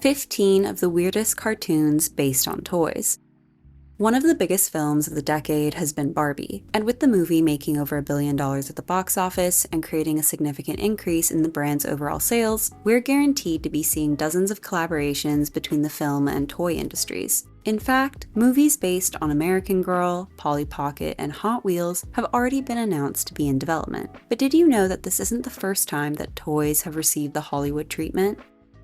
15 of the weirdest cartoons based on toys. One of the biggest films of the decade has been Barbie, and with the movie making over $1 billion at the box office and creating a significant increase in the brand's overall sales, we're guaranteed to be seeing dozens of collaborations between the film and toy industries. In fact, movies based on American Girl, Polly Pocket, and Hot Wheels have already been announced to be in development. But did you know that this isn't the first time that toys have received the Hollywood treatment?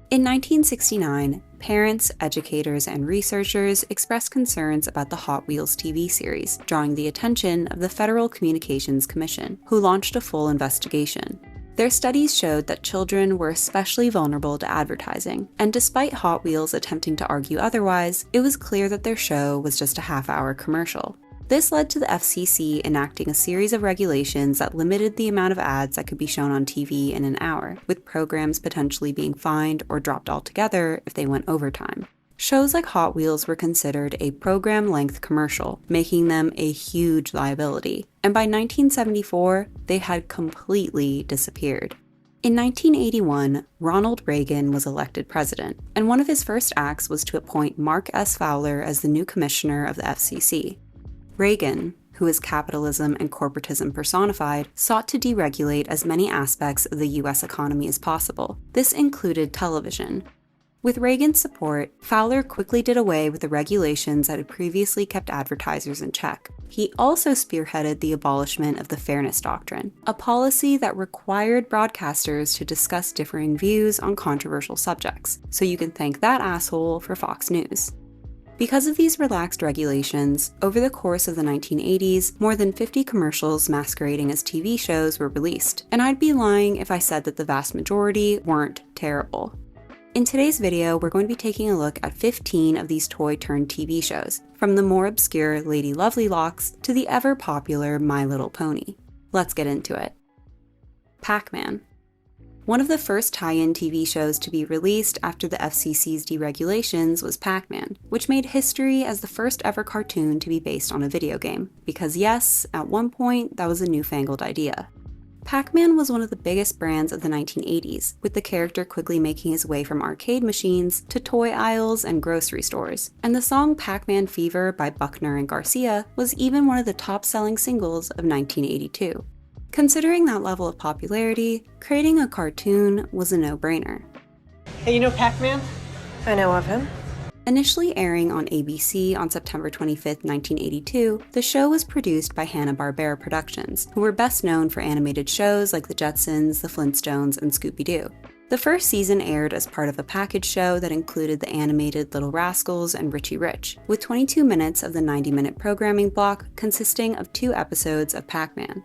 In 1969, parents, educators, and researchers expressed concerns about the Hot Wheels TV series, drawing the attention of the Federal Communications Commission, who launched a full investigation. Their studies showed that children were especially vulnerable to advertising, and despite Hot Wheels attempting to argue otherwise, it was clear that their show was just a half-hour commercial. This led to the FCC enacting a series of regulations that limited the amount of ads that could be shown on TV in an hour, with programs potentially being fined or dropped altogether if they went overtime. Shows like Hot Wheels were considered a program-length commercial, making them a huge liability, and by 1974, they had completely disappeared. In 1981, Ronald Reagan was elected president, and one of his first acts was to appoint Mark S. Fowler as the new commissioner of the FCC. Reagan, who is capitalism and corporatism personified, sought to deregulate as many aspects of the US economy as possible. This included television. With Reagan's support, Fowler quickly did away with the regulations that had previously kept advertisers in check. He also spearheaded the abolishment of the Fairness Doctrine, a policy that required broadcasters to discuss differing views on controversial subjects, so you can thank that asshole for Fox News. Because of these relaxed regulations, over the course of the 1980s, more than 50 commercials masquerading as TV shows were released, and I'd be lying if I said that the vast majority weren't terrible. In today's video, we're going to be taking a look at 15 of these toy-turned-TV shows, from the more obscure Lady Lovelylocks to the ever-popular My Little Pony. Let's get into it. Pac-Man. One of the first tie-in TV shows to be released after the FCC's deregulations was Pac-Man, which made history as the first ever cartoon to be based on a video game, because yes, at one point that was a newfangled idea. Pac-Man was one of the biggest brands of the 1980s, with the character quickly making his way from arcade machines to toy aisles and grocery stores, and the song Pac-Man Fever by Buckner and Garcia was even one of the top-selling singles of 1982. Considering that level of popularity, creating a cartoon was a no-brainer. Hey, you know Pac-Man? I know of him. Initially airing on ABC on September 25, 1982, the show was produced by Hanna-Barbera Productions, who were best known for animated shows like The Jetsons, The Flintstones, and Scooby-Doo. The first season aired as part of a package show that included the animated Little Rascals and Richie Rich, with 22 minutes of the 90-minute programming block consisting of 2 episodes of Pac-Man.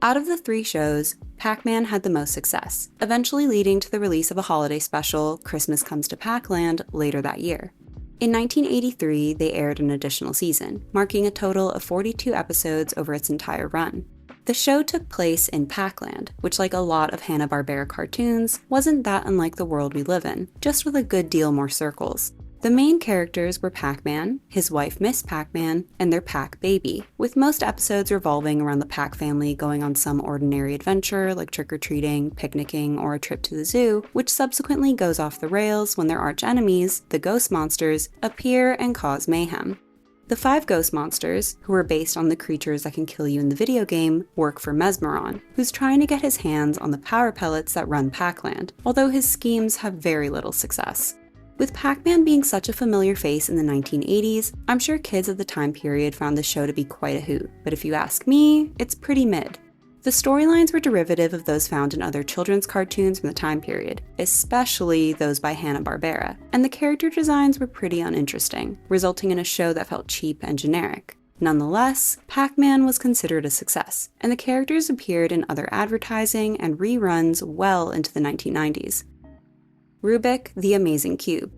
Out of the 3 shows, Pac-Man had the most success, eventually leading to the release of a holiday special, Christmas Comes to Pac-Land, later that year. In 1983, they aired an additional season, marking a total of 42 episodes over its entire run. The show took place in Pac-Land, which, like a lot of Hanna-Barbera cartoons, wasn't that unlike the world we live in, just with a good deal more circles. The main characters were Pac-Man, his wife Miss Pac-Man, and their Pac baby, with most episodes revolving around the Pac family going on some ordinary adventure like trick-or-treating, picnicking, or a trip to the zoo, which subsequently goes off the rails when their arch-enemies, the ghost monsters, appear and cause mayhem. The 5 ghost monsters, who are based on the creatures that can kill you in the video game, work for Mesmeron, who's trying to get his hands on the power pellets that run Pac-Land, although his schemes have very little success. With Pac-Man being such a familiar face in the 1980s, I'm sure kids of the time period found the show to be quite a hoot, but if you ask me, it's pretty mid. The storylines were derivative of those found in other children's cartoons from the time period, especially those by Hanna-Barbera, and the character designs were pretty uninteresting, resulting in a show that felt cheap and generic. Nonetheless, Pac-Man was considered a success, and the characters appeared in other advertising and reruns well into the 1990s. Rubik, the Amazing Cube.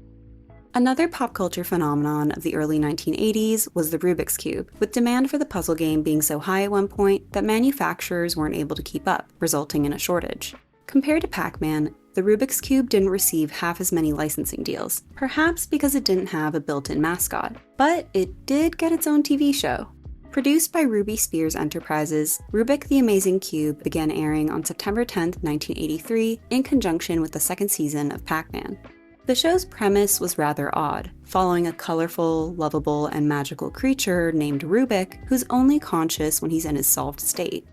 Another pop culture phenomenon of the early 1980s was the Rubik's Cube, with demand for the puzzle game being so high at one point that manufacturers weren't able to keep up, resulting in a shortage. Compared to Pac-Man, the Rubik's Cube didn't receive half as many licensing deals, perhaps because it didn't have a built-in mascot, but it did get its own TV show. Produced by Ruby Spears Enterprises, Rubik the Amazing Cube began airing on September 10, 1983, in conjunction with the second season of Pac-Man. The show's premise was rather odd, following a colorful, lovable, and magical creature named Rubik, who's only conscious when he's in his solved state.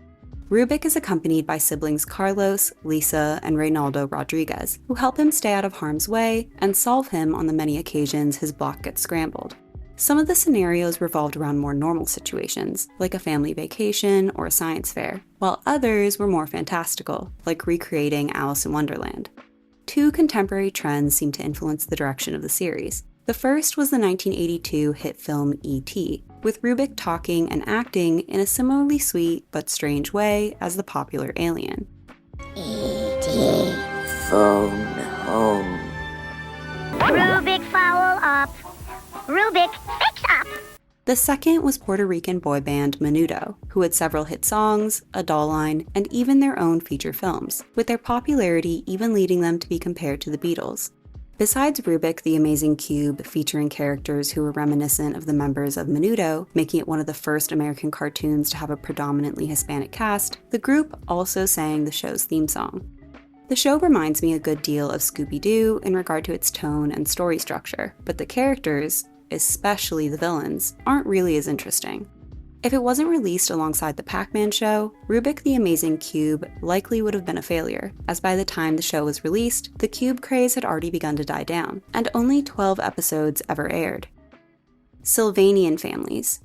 Rubik is accompanied by siblings Carlos, Lisa, and Reynaldo Rodriguez, who help him stay out of harm's way and solve him on the many occasions his block gets scrambled. Some of the scenarios revolved around more normal situations, like a family vacation or a science fair, while others were more fantastical, like recreating Alice in Wonderland. Two contemporary trends seem to influence the direction of the series. The first was the 1982 hit film E.T., with Rubik talking and acting in a similarly sweet but strange way as the popular alien. E.T. phone home. Rubik foul up. Rubik fix up. The second was Puerto Rican boy band Menudo, who had several hit songs, a doll line, and even their own feature films, with their popularity even leading them to be compared to the Beatles. Besides Rubik the Amazing Cube, featuring characters who were reminiscent of the members of Menudo, making it one of the first American cartoons to have a predominantly Hispanic cast, the group also sang the show's theme song. The show reminds me a good deal of Scooby-Doo in regard to its tone and story structure, but the characters, especially the villains, aren't really as interesting. If it wasn't released alongside the Pac-Man show, Rubik the Amazing Cube likely would have been a failure, as by the time the show was released, the cube craze had already begun to die down, and only 12 episodes ever aired. Sylvanian families.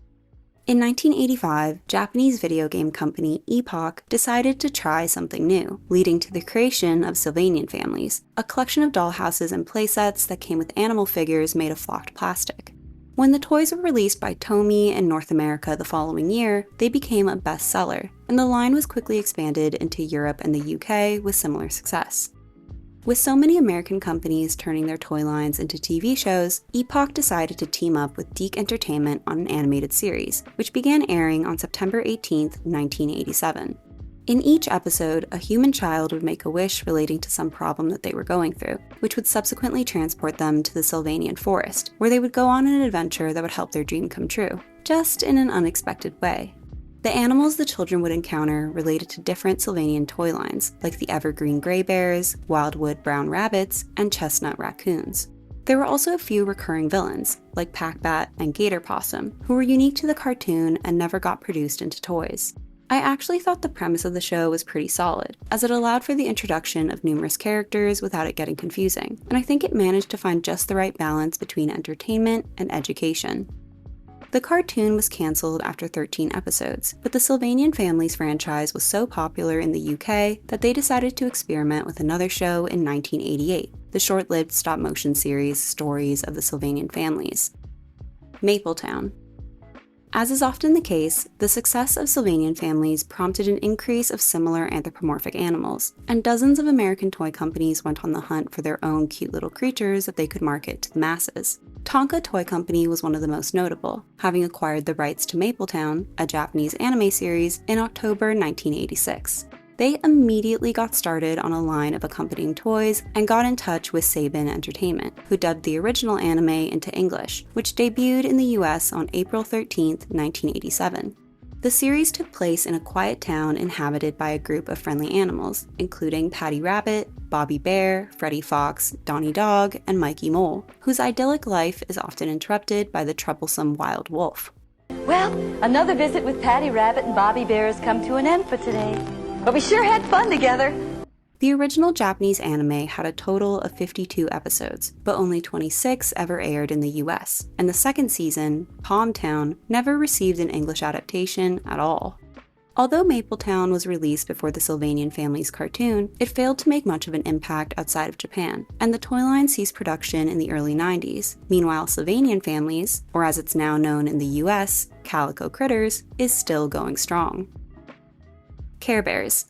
In 1985, Japanese video game company Epoch decided to try something new, leading to the creation of Sylvanian families, a collection of dollhouses and playsets that came with animal figures made of flocked plastic. When the toys were released by Tomy in North America the following year, they became a bestseller, and the line was quickly expanded into Europe and the UK with similar success. With so many American companies turning their toy lines into TV shows, Epoch decided to team up with Deke Entertainment on an animated series, which began airing on September 18, 1987. In each episode, a human child would make a wish relating to some problem that they were going through, which would subsequently transport them to the Sylvanian forest, where they would go on an adventure that would help their dream come true, just in an unexpected way. The animals the children would encounter related to different Sylvanian toy lines, like the evergreen gray bears, wildwood brown rabbits, and chestnut raccoons. There were also a few recurring villains, like Pac-Bat and Gator Possum, who were unique to the cartoon and never got produced into toys. I actually thought the premise of the show was pretty solid, as it allowed for the introduction of numerous characters without it getting confusing, and I think it managed to find just the right balance between entertainment and education. The cartoon was cancelled after 13 episodes, but the Sylvanian Families franchise was so popular in the UK that they decided to experiment with another show in 1988, the short-lived stop-motion series Stories of the Sylvanian Families. Mapletown. As is often the case, the success of Sylvanian Families prompted an increase of similar anthropomorphic animals, and dozens of American toy companies went on the hunt for their own cute little creatures that they could market to the masses. Tonka Toy Company was one of the most notable, having acquired the rights to Mapletown, a Japanese anime series, in October 1986. They immediately got started on a line of accompanying toys and got in touch with Saban Entertainment, who dubbed the original anime into English, which debuted in the US on April 13, 1987. The series took place in a quiet town inhabited by a group of friendly animals, including Patty Rabbit, Bobby Bear, Freddy Fox, Donnie Dog, and Mikey Mole, whose idyllic life is often interrupted by the troublesome wild wolf. Well, another visit with Patty Rabbit and Bobby Bear has come to an end for today. But we sure had fun together. The original Japanese anime had a total of 52 episodes, but only 26 ever aired in the US, and the second season, Palm Town, never received an English adaptation at all. Although Mapletown was released before the Sylvanian Families cartoon, it failed to make much of an impact outside of Japan, and the toy line ceased production in the early 90s. Meanwhile, Sylvanian Families, or as it's now known in the US, Calico Critters, is still going strong. Care Bears.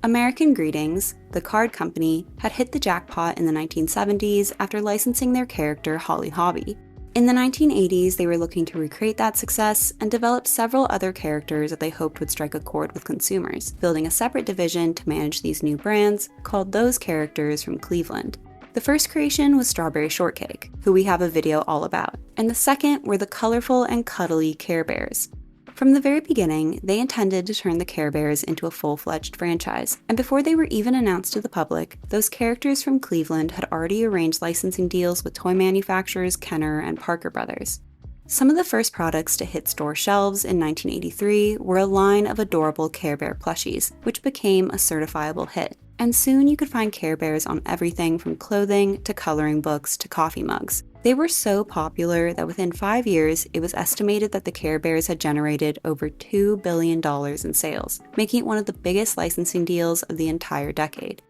American Greetings, the card company, had hit the jackpot in the 1970s after licensing their character Holly Hobbie. In the 1980s, they were looking to recreate that success and developed several other characters that they hoped would strike a chord with consumers, building a separate division to manage these new brands called Those Characters from Cleveland. The first creation was Strawberry Shortcake, who we have a video all about, and the second were the colorful and cuddly Care Bears. From the very beginning, they intended to turn the Care Bears into a full-fledged franchise, and before they were even announced to the public, those characters from Cleveland had already arranged licensing deals with toy manufacturers Kenner and Parker Brothers. Some of the first products to hit store shelves in 1983 were a line of adorable Care Bear plushies, which became a certifiable hit. And soon you could find Care Bears on everything from clothing to coloring books to coffee mugs. They were so popular that within 5 years, it was estimated that the Care Bears had generated over $2 billion in sales, making it one of the biggest licensing deals of the entire decade.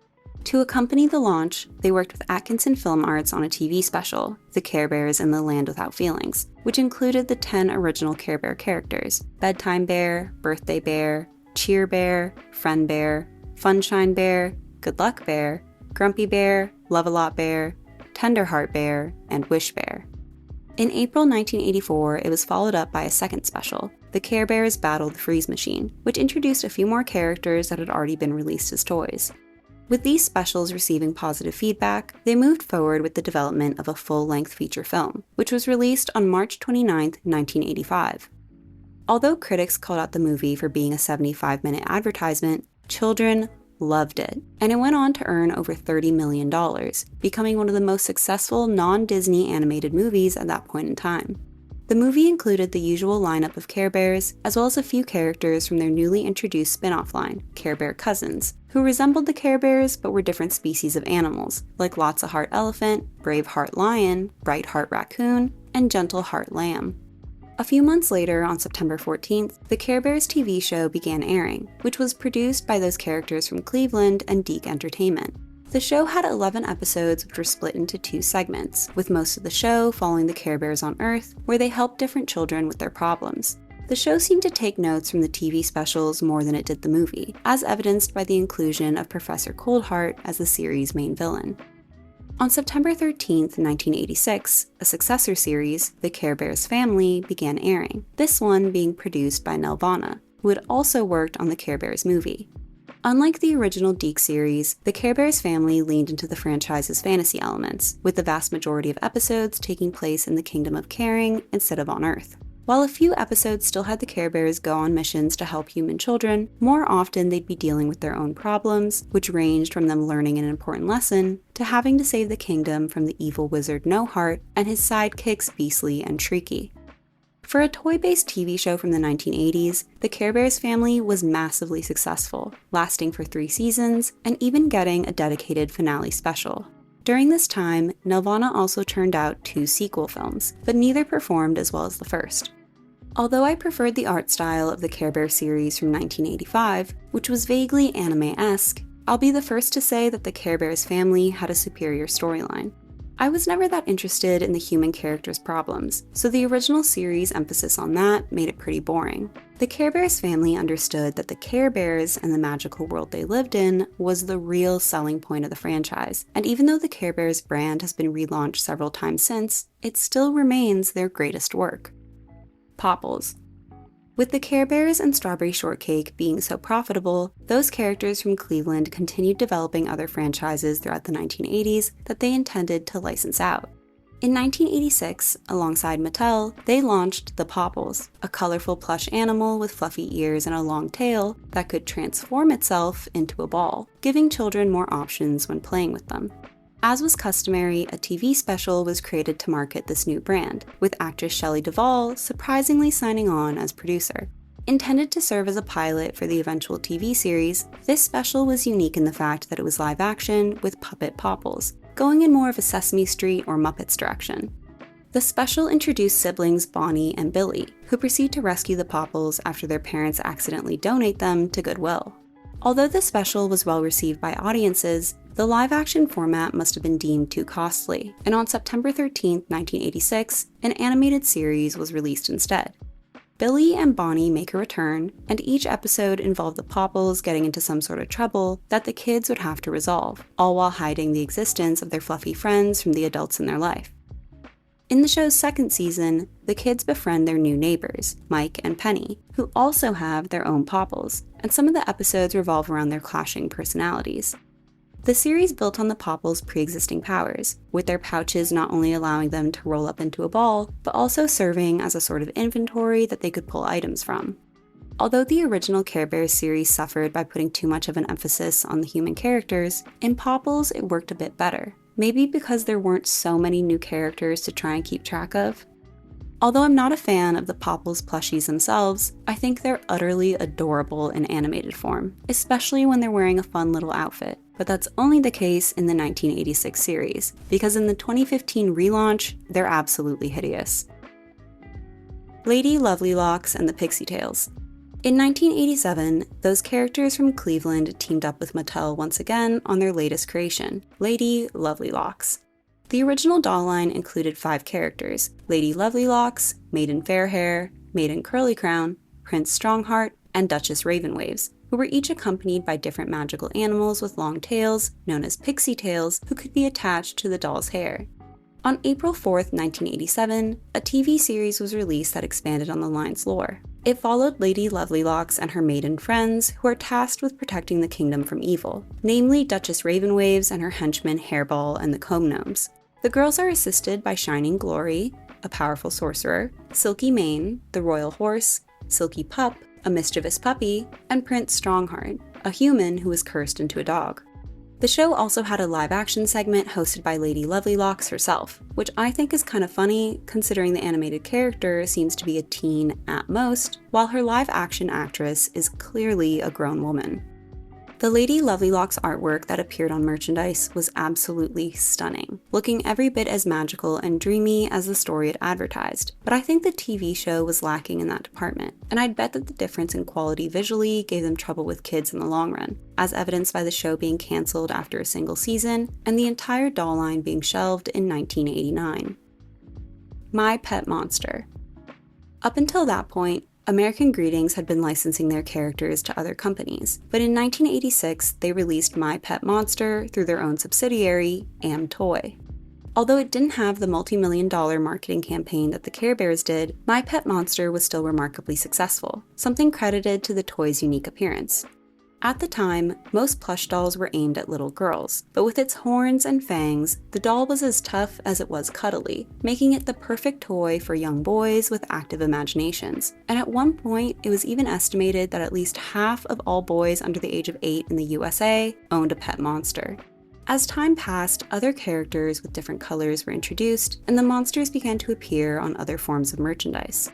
To accompany the launch, they worked with Atkinson Film Arts on a TV special, The Care Bears in the Land Without Feelings, which included the 10 original Care Bear characters: Bedtime Bear, Birthday Bear, Cheer Bear, Friend Bear, Funshine Bear, Good Luck Bear, Grumpy Bear, Love-A-Lot Bear, Tenderheart Bear, and Wish Bear. In April 1984, it was followed up by a second special, The Care Bears Battle the Freeze Machine, which introduced a few more characters that had already been released as toys. With these specials receiving positive feedback, they moved forward with the development of a full-length feature film, which was released on March 29, 1985. Although critics called out the movie for being a 75-minute advertisement, children loved it, and it went on to earn over $30 million, becoming one of the most successful non-Disney animated movies at that point in time. The movie included the usual lineup of Care Bears, as well as a few characters from their newly introduced spin-off line, Care Bear Cousins, who resembled the Care Bears but were different species of animals, like Lots-a Heart Elephant, Brave Heart Lion, Bright Heart Raccoon, and Gentle Heart Lamb. A few months later, on September 14th, the Care Bears TV show began airing, which was produced by those characters from Cleveland and Deke Entertainment. The show had 11 episodes which were split into 2 segments, with most of the show following the Care Bears on Earth, where they helped different children with their problems. The show seemed to take notes from the TV specials more than it did the movie, as evidenced by the inclusion of Professor Coldheart as the series' main villain. On September 13, 1986, a successor series, The Care Bears Family, began airing, this one being produced by Nelvana, who had also worked on the Care Bears movie. Unlike the original Deke series, The Care Bears Family leaned into the franchise's fantasy elements, with the vast majority of episodes taking place in the Kingdom of Caring instead of on Earth. While a few episodes still had the Care Bears go on missions to help human children, more often they'd be dealing with their own problems, which ranged from them learning an important lesson to having to save the kingdom from the evil wizard No Heart and his sidekicks Beastly and Shrieky. For a toy-based TV show from the 1980s, The Care Bears Family was massively successful, lasting for 3 seasons and even getting a dedicated finale special. During this time, Nelvana also turned out 2 sequel films, but neither performed as well as the first. Although I preferred the art style of the Care Bear series from 1985, which was vaguely anime-esque, I'll be the first to say that the Care Bears Family had a superior storyline. I was never that interested in the human characters' problems, so the original series' emphasis on that made it pretty boring. The Care Bears Family understood that the Care Bears and the magical world they lived in was the real selling point of the franchise, and even though the Care Bears brand has been relaunched several times since, it still remains their greatest work. Popples. With the Care Bears and Strawberry Shortcake being so profitable, those characters from Cleveland continued developing other franchises throughout the 1980s that they intended to license out. In 1986, alongside Mattel, they launched the Popples, a colorful plush animal with fluffy ears and a long tail that could transform itself into a ball, giving children more options when playing with them. As was customary, a TV special was created to market this new brand, with actress Shelley Duvall surprisingly signing on as producer. Intended to serve as a pilot for the eventual TV series, this special was unique in the fact that it was live action with puppet Popples, going in more of a Sesame Street or Muppets direction. The special introduced siblings Bonnie and Billy, who proceed to rescue the Popples after their parents accidentally donate them to Goodwill. Although the special was well received by audiences, the live-action format must have been deemed too costly, and on September 13, 1986, an animated series was released instead. Billy and Bonnie make a return, and each episode involved the Popples getting into some sort of trouble that the kids would have to resolve, all while hiding the existence of their fluffy friends from the adults in their life. In the show's second season, the kids befriend their new neighbors, Mike and Penny, who also have their own Popples, and some of the episodes revolve around their clashing personalities. The series built on the popples' pre-existing powers, with their pouches not only allowing them to roll up into a ball, but also serving as a sort of inventory that they could pull items from. Although the original Care Bears series suffered by putting too much of an emphasis on the human characters, in Popples it worked a bit better. Maybe because there weren't so many new characters to try and keep track of. Although I'm not a fan of the Popples plushies themselves, I think they're utterly adorable in animated form, especially when they're wearing a fun little outfit. But that's only the case in the 1986 series, because in the 2015 relaunch, they're absolutely hideous. Lady Lovelylocks and the Pixie Tales. In 1987, those characters from Cleveland teamed up with Mattel once again on their latest creation, Lady Lovelylocks. The original doll line included 5 characters: Lady Lovelylocks, Maiden Fairhair, Maiden Curlycrown, Prince Strongheart, and Duchess Ravenwaves, who were each accompanied by different magical animals with long tails, known as pixie tails, who could be attached to the doll's hair. On April 4th, 1987, a TV series was released that expanded on the line's lore. It followed Lady Lovelylocks and her maiden friends, who are tasked with protecting the kingdom from evil, namely Duchess Ravenwaves and her henchmen Hairball and the Comb Gnomes. The girls are assisted by Shining Glory, a powerful sorcerer, Silky Mane, the royal horse, Silky Pup, a mischievous puppy, and Prince Strongheart, a human who was cursed into a dog. The show also had a live-action segment hosted by Lady Lovelylocks herself, which I think is kind of funny considering the animated character seems to be a teen at most, while her live-action actress is clearly a grown woman. The Lady Lovelylocks artwork that appeared on merchandise was absolutely stunning, looking every bit as magical and dreamy as the story had advertised, but I think the TV show was lacking in that department, and I'd bet that the difference in quality visually gave them trouble with kids in the long run, as evidenced by the show being cancelled after a single season, and the entire doll line being shelved in 1989. My Pet Monster. Up until that point, American Greetings had been licensing their characters to other companies, but in 1986 they released My Pet Monster through their own subsidiary, Am Toy. Although it didn't have the multi-million-dollar marketing campaign that the Care Bears did, My Pet Monster was still remarkably successful, something credited to the toy's unique appearance. At the time, most plush dolls were aimed at little girls, but with its horns and fangs, the doll was as tough as it was cuddly, making it the perfect toy for young boys with active imaginations. And at one point, it was even estimated that at least half of all boys under the age of 8 in the USA owned a pet monster. As time passed, other characters with different colors were introduced, and the monsters began to appear on other forms of merchandise.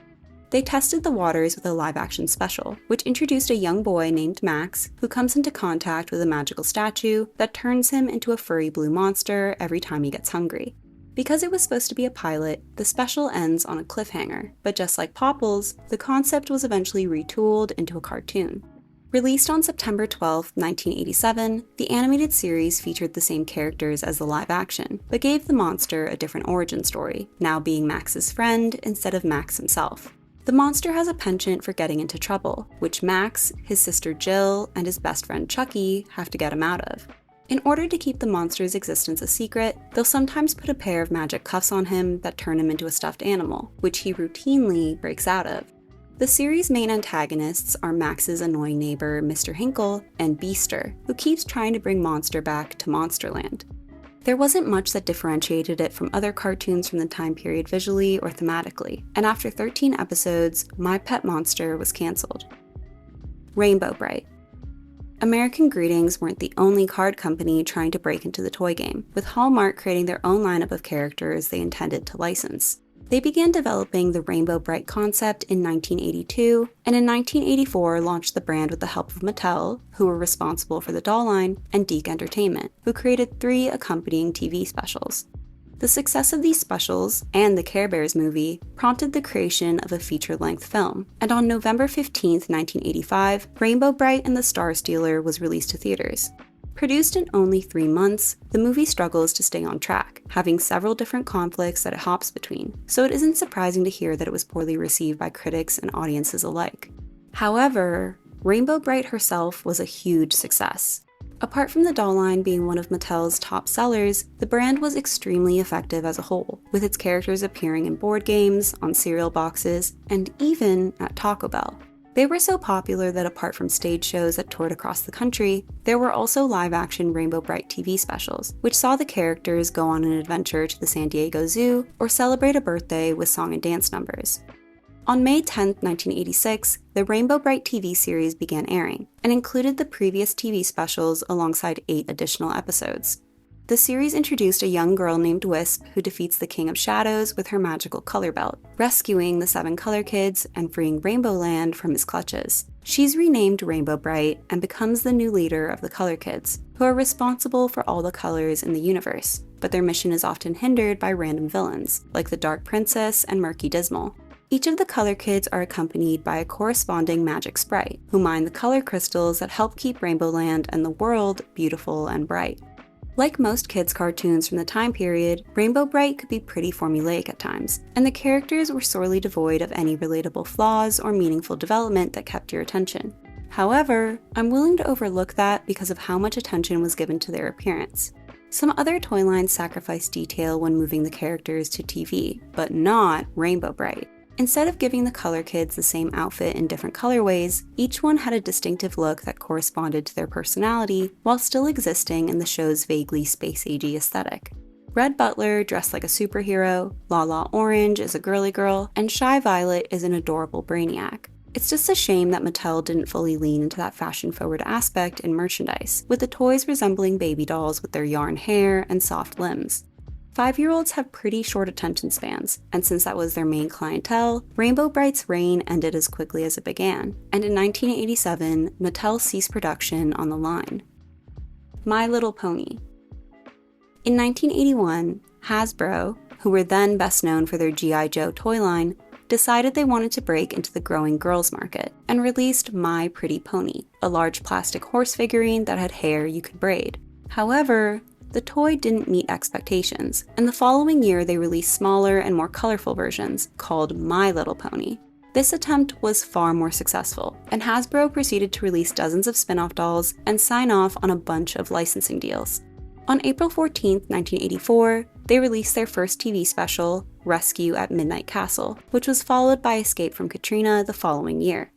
They tested the waters with a live-action special, which introduced a young boy named Max, who comes into contact with a magical statue that turns him into a furry blue monster every time he gets hungry. Because it was supposed to be a pilot, the special ends on a cliffhanger, but just like Popples, the concept was eventually retooled into a cartoon. Released on September 12, 1987, the animated series featured the same characters as the live-action, but gave the monster a different origin story, now being Max's friend instead of Max himself. The monster has a penchant for getting into trouble, which Max, his sister Jill, and his best friend Chucky have to get him out of. In order to keep the monster's existence a secret, they'll sometimes put a pair of magic cuffs on him that turn him into a stuffed animal, which he routinely breaks out of. The series' main antagonists are Max's annoying neighbor, Mr. Hinkle, and Beaster, who keeps trying to bring Monster back to Monsterland. There wasn't much that differentiated it from other cartoons from the time period visually or thematically, and after 13 episodes, My Pet Monster was cancelled. Rainbow Brite. American Greetings weren't the only card company trying to break into the toy game, with Hallmark creating their own lineup of characters they intended to license. They began developing the Rainbow Brite concept in 1982, and in 1984 launched the brand with the help of Mattel, who were responsible for the doll line, and Deke Entertainment, who created 3 accompanying TV specials. The success of these specials, and the Care Bears movie, prompted the creation of a feature-length film, and on November 15, 1985, Rainbow Brite and the Star Stealer was released to theaters. Produced in only 3 months, the movie struggles to stay on track, having several different conflicts that it hops between, so it isn't surprising to hear that it was poorly received by critics and audiences alike. However, Rainbow Brite herself was a huge success. Apart from the doll line being one of Mattel's top sellers, the brand was extremely effective as a whole, with its characters appearing in board games, on cereal boxes, and even at Taco Bell. They were so popular that apart from stage shows that toured across the country, there were also live-action Rainbow Brite TV specials, which saw the characters go on an adventure to the San Diego Zoo or celebrate a birthday with song and dance numbers. On May 10, 1986, the Rainbow Brite TV series began airing, and included the previous TV specials alongside 8 additional episodes. The series introduced a young girl named Wisp who defeats the King of Shadows with her magical color belt, rescuing the 7 color kids and freeing Rainbow Land from his clutches. She's renamed Rainbow Brite and becomes the new leader of the color kids, who are responsible for all the colors in the universe, but their mission is often hindered by random villains, like the Dark Princess and Murky Dismal. Each of the color kids are accompanied by a corresponding magic sprite, who mine the color crystals that help keep Rainbow Land and the world beautiful and bright. Like most kids' cartoons from the time period, Rainbow Brite could be pretty formulaic at times, and the characters were sorely devoid of any relatable flaws or meaningful development that kept your attention. However, I'm willing to overlook that because of how much attention was given to their appearance. Some other toy lines sacrificed detail when moving the characters to TV, but not Rainbow Brite. Instead of giving the color kids the same outfit in different colorways, each one had a distinctive look that corresponded to their personality while still existing in the show's vaguely space-agey aesthetic. Red Butler dressed like a superhero, Lala Orange is a girly girl, and Shy Violet is an adorable brainiac. It's just a shame that Mattel didn't fully lean into that fashion-forward aspect in merchandise, with the toys resembling baby dolls with their yarn hair and soft limbs. 5-year-olds have pretty short attention spans, and since that was their main clientele, Rainbow Brite's reign ended as quickly as it began, and in 1987, Mattel ceased production on the line. My Little Pony. In 1981, Hasbro, who were then best known for their G.I. Joe toy line, decided they wanted to break into the growing girls market, and released My Pretty Pony, a large plastic horse figurine that had hair you could braid. However, the toy didn't meet expectations, and the following year they released smaller and more colorful versions, called My Little Pony. This attempt was far more successful, and Hasbro proceeded to release dozens of spin-off dolls and sign off on a bunch of licensing deals. On April 14, 1984, they released their first TV special, Rescue at Midnight Castle, which was followed by Escape from Katrina the following year.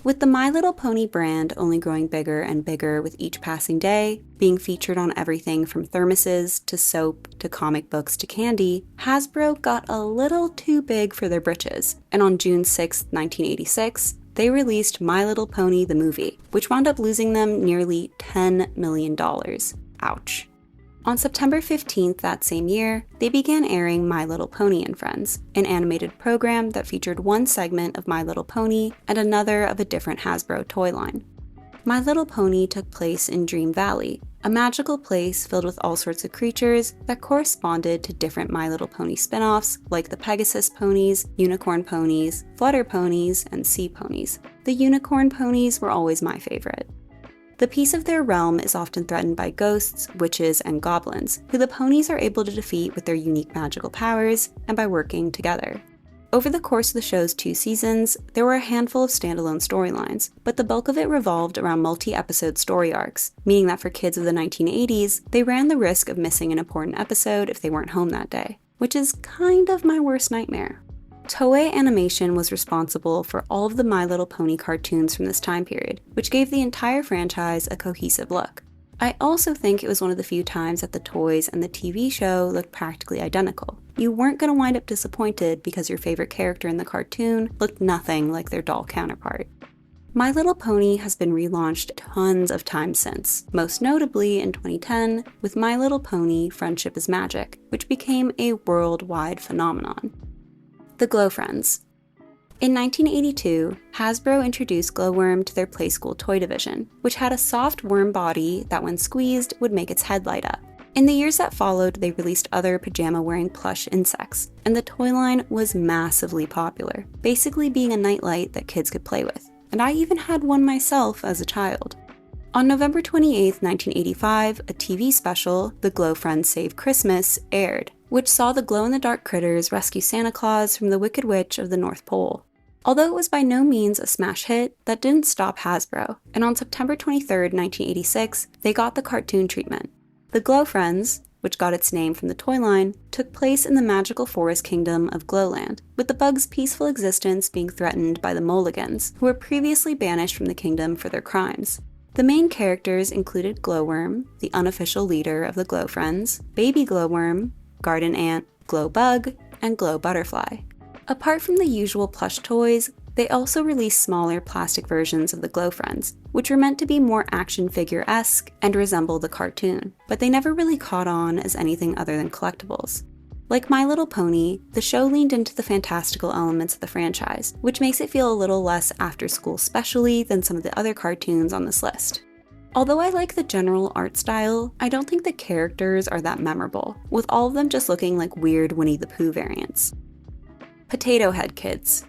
With the My Little Pony brand only growing bigger and bigger with each passing day, being featured on everything from thermoses to soap to comic books to candy, Hasbro got a little too big for their britches, and on June 6, 1986, they released My Little Pony the movie, which wound up losing them nearly $10 million. Ouch. On September 15th that same year, they began airing My Little Pony and Friends, an animated program that featured one segment of My Little Pony and another of a different Hasbro toy line. My Little Pony took place in Dream Valley, a magical place filled with all sorts of creatures that corresponded to different My Little Pony spin-offs like the Pegasus ponies, Unicorn ponies, Flutter ponies, and Sea ponies. The Unicorn ponies were always my favorite. The piece of their realm is often threatened by ghosts, witches, and goblins, who the ponies are able to defeat with their unique magical powers and by working together. Over the course of the show's 2 seasons, there were a handful of standalone storylines, but the bulk of it revolved around multi-episode story arcs, meaning that for kids of the 1980s, they ran the risk of missing an important episode if they weren't home that day, which is kind of my worst nightmare. Toei Animation was responsible for all of the My Little Pony cartoons from this time period, which gave the entire franchise a cohesive look. I also think it was one of the few times that the toys and the TV show looked practically identical. You weren't going to wind up disappointed because your favorite character in the cartoon looked nothing like their doll counterpart. My Little Pony has been relaunched tons of times since, most notably in 2010 with My Little Pony Friendship is Magic, which became a worldwide phenomenon. The Glow Friends. In 1982, Hasbro introduced Glowworm to their Playskool toy division, which had a soft worm body that when squeezed would make its head light up. In the years that followed, they released other pajama-wearing plush insects, and the toy line was massively popular, basically being a nightlight that kids could play with, and I even had one myself as a child. On November 28, 1985, a TV special, The Glow Friends Save Christmas, aired, which saw the glow-in-the-dark critters rescue Santa Claus from the Wicked Witch of the North Pole. Although it was by no means a smash hit, that didn't stop Hasbro, and on September 23, 1986, they got the cartoon treatment. The Glow Friends, which got its name from the toy line, took place in the magical forest kingdom of Glowland, with the bugs' peaceful existence being threatened by the Mulligans, who were previously banished from the kingdom for their crimes. The main characters included Glowworm, the unofficial leader of the Glow Friends, Baby Glowworm, Garden Ant, Glow Bug, and Glow Butterfly. Apart from the usual plush toys, they also released smaller plastic versions of the Glow Friends, which were meant to be more action figure-esque and resemble the cartoon, but they never really caught on as anything other than collectibles. Like My Little Pony, the show leaned into the fantastical elements of the franchise, which makes it feel a little less after-school special-y than some of the other cartoons on this list. Although I like the general art style, I don't think the characters are that memorable, with all of them just looking like weird Winnie the Pooh variants. Potato Head Kids.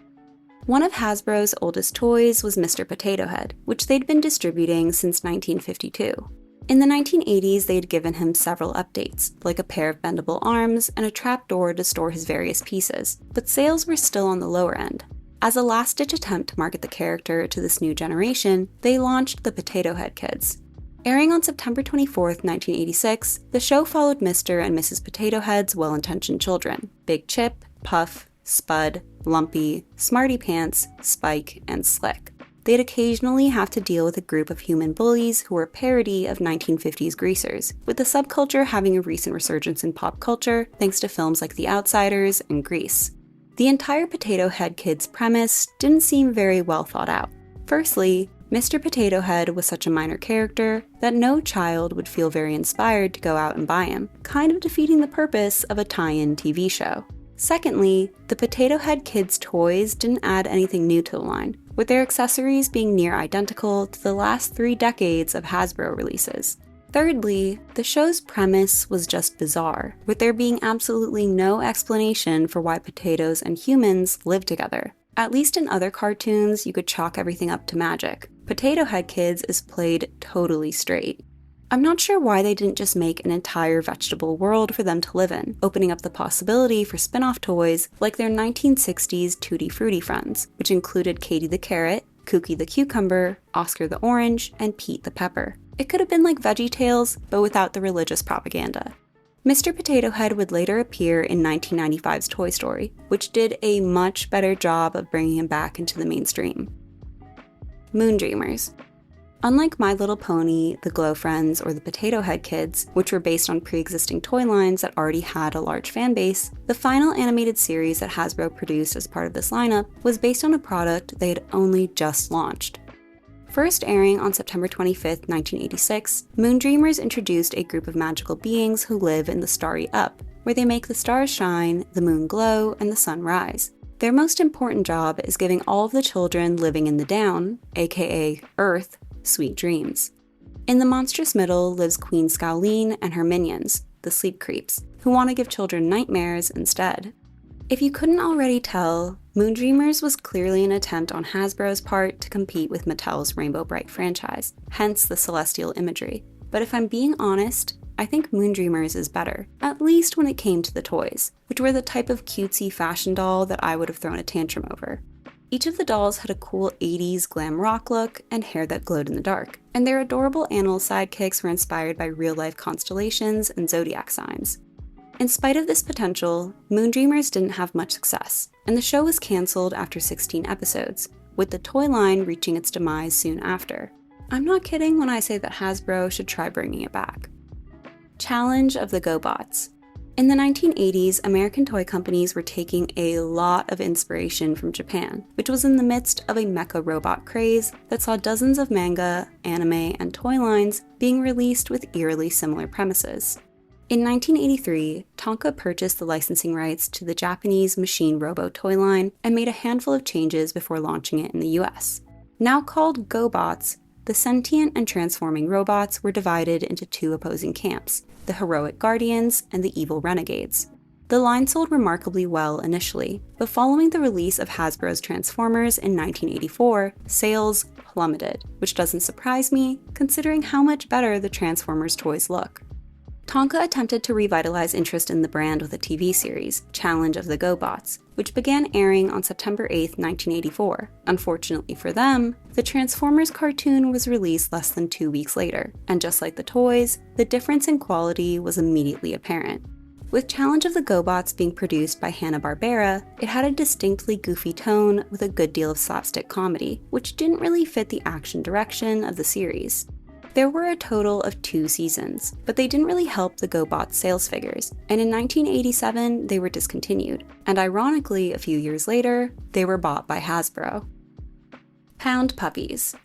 One of Hasbro's oldest toys was Mr. Potato Head, which they'd been distributing since 1952. In the 1980s, they had given him several updates, like a pair of bendable arms and a trapdoor to store his various pieces, but sales were still on the lower end. As a last-ditch attempt to market the character to this new generation, they launched the Potato Head Kids. Airing on September 24, 1986, the show followed Mr. and Mrs. Potato Head's well-intentioned children, Big Chip, Puff, Spud, Lumpy, Smarty Pants, Spike, and Slick. They'd occasionally have to deal with a group of human bullies who were a parody of 1950s greasers, with the subculture having a recent resurgence in pop culture thanks to films like The Outsiders and Grease. The entire Potato Head Kids premise didn't seem very well thought out. Firstly, Mr. Potato Head was such a minor character that no child would feel very inspired to go out and buy him, kind of defeating the purpose of a tie-in TV show. Secondly, the Potato Head Kids toys didn't add anything new to the line, with their accessories being near identical to the last 3 decades of Hasbro releases. Thirdly, the show's premise was just bizarre, with there being absolutely no explanation for why potatoes and humans live together. At least in other cartoons, you could chalk everything up to magic. Potato Head Kids is played totally straight. I'm not sure why they didn't just make an entire vegetable world for them to live in, opening up the possibility for spin-off toys like their 1960s Tutti Frutti friends, which included Katie the Carrot, Kooky the Cucumber, Oscar the Orange, and Pete the Pepper. It could have been like VeggieTales, but without the religious propaganda. Mr. Potato Head would later appear in 1995's Toy Story, which did a much better job of bringing him back into the mainstream. Moondreamers. Unlike My Little Pony, the Glow Friends, or the Potato Head Kids, which were based on pre-existing toy lines that already had a large fan base, the final animated series that Hasbro produced as part of this lineup was based on a product they had only just launched. First airing on September 25, 1986, Moondreamers introduced a group of magical beings who live in the starry up, where they make the stars shine, the moon glow, and the sun rise. Their most important job is giving all of the children living in the down, aka Earth, sweet dreams. In the monstrous middle lives Queen Scowleen and her minions, the Sleep Creeps, who want to give children nightmares instead. If you couldn't already tell, Moondreamers was clearly an attempt on Hasbro's part to compete with Mattel's Rainbow Brite franchise, hence the celestial imagery. But if I'm being honest, I think Moondreamers is better, at least when it came to the toys, which were the type of cutesy fashion doll that I would have thrown a tantrum over. Each of the dolls had a cool 80s glam rock look and hair that glowed in the dark, and their adorable animal sidekicks were inspired by real-life constellations and zodiac signs. In spite of this potential, Moondreamers didn't have much success, and the show was cancelled after 16 episodes, with the toy line reaching its demise soon after. I'm not kidding when I say that Hasbro should try bringing it back. Challenge of the Gobots. In the 1980s, American toy companies were taking a lot of inspiration from Japan, which was in the midst of a mecha robot craze that saw dozens of manga, anime, and toy lines being released with eerily similar premises. In 1983, Tonka purchased the licensing rights to the Japanese Machine Robo toy line and made a handful of changes before launching it in the US. Now called Gobots, the sentient and transforming robots were divided into 2 opposing camps, the heroic guardians and the evil renegades. The line sold remarkably well initially, but following the release of Hasbro's Transformers in 1984, sales plummeted, which doesn't surprise me, considering how much better the Transformers toys look. Tonka attempted to revitalize interest in the brand with a TV series, Challenge of the Gobots, which began airing on September 8, 1984. Unfortunately for them, the Transformers cartoon was released less than 2 weeks later, and just like the toys, the difference in quality was immediately apparent. With Challenge of the Gobots being produced by Hanna-Barbera, it had a distinctly goofy tone with a good deal of slapstick comedy, which didn't really fit the action direction of the series. There were a total of 2 seasons, but they didn't really help the GoBots sales figures, and in 1987 they were discontinued, and ironically, a few years later, they were bought by Hasbro. Pound Puppies.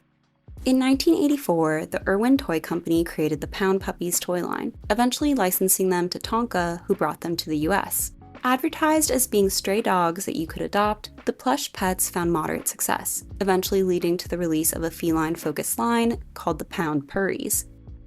In 1984, the Irwin Toy Company created the Pound Puppies toy line, eventually licensing them to Tonka, who brought them to the US. Advertised as being stray dogs that you could adopt, the plush pets found moderate success, eventually leading to the release of a feline-focused line called the Pound Purries.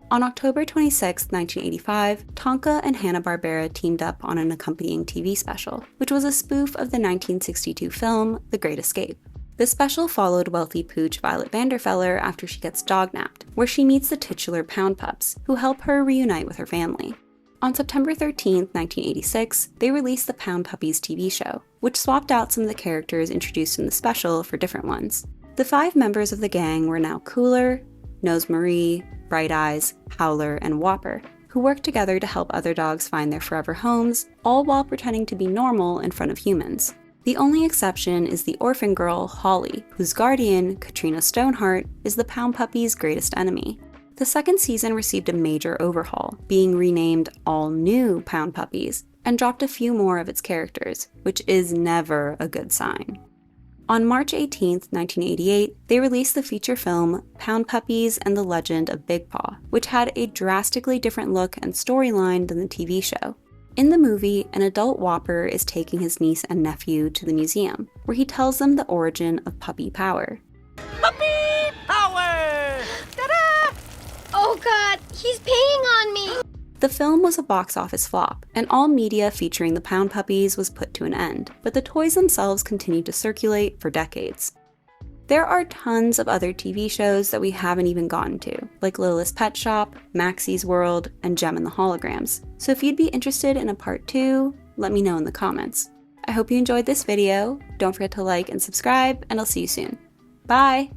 On October 26, 1985, Tonka and Hanna-Barbera teamed up on an accompanying TV special, which was a spoof of the 1962 film The Great Escape. The special followed wealthy pooch Violet Vanderfeller after she gets dognapped, where she meets the titular Pound Pups, who help her reunite with her family. On September 13, 1986, they released the Pound Puppies TV show, which swapped out some of the characters introduced in the special for different ones. The 5 members of the gang were now Cooler, Nose Marie, Bright Eyes, Howler, and Whopper, who worked together to help other dogs find their forever homes, all while pretending to be normal in front of humans. The only exception is the orphan girl, Holly, whose guardian, Katrina Stoneheart, is the Pound Puppies' greatest enemy. The second season received a major overhaul, being renamed All New Pound Puppies, and dropped a few more of its characters, which is never a good sign. On March 18, 1988, they released the feature film Pound Puppies and the Legend of Big Paw, which had a drastically different look and storyline than the TV show. In the movie, an adult Whopper is taking his niece and nephew to the museum, where he tells them the origin of puppy power. Puppy power! Ta-da! Oh god, he's peeing on me! The film was a box office flop, and all media featuring the Pound Puppies was put to an end, but the toys themselves continued to circulate for decades. There are tons of other TV shows that we haven't even gotten to, like Littlest Pet Shop, Maxie's World, and Gem and the Holograms. So if you'd be interested in a part 2, let me know in the comments. I hope you enjoyed this video. Don't forget to like and subscribe, and I'll see you soon. Bye!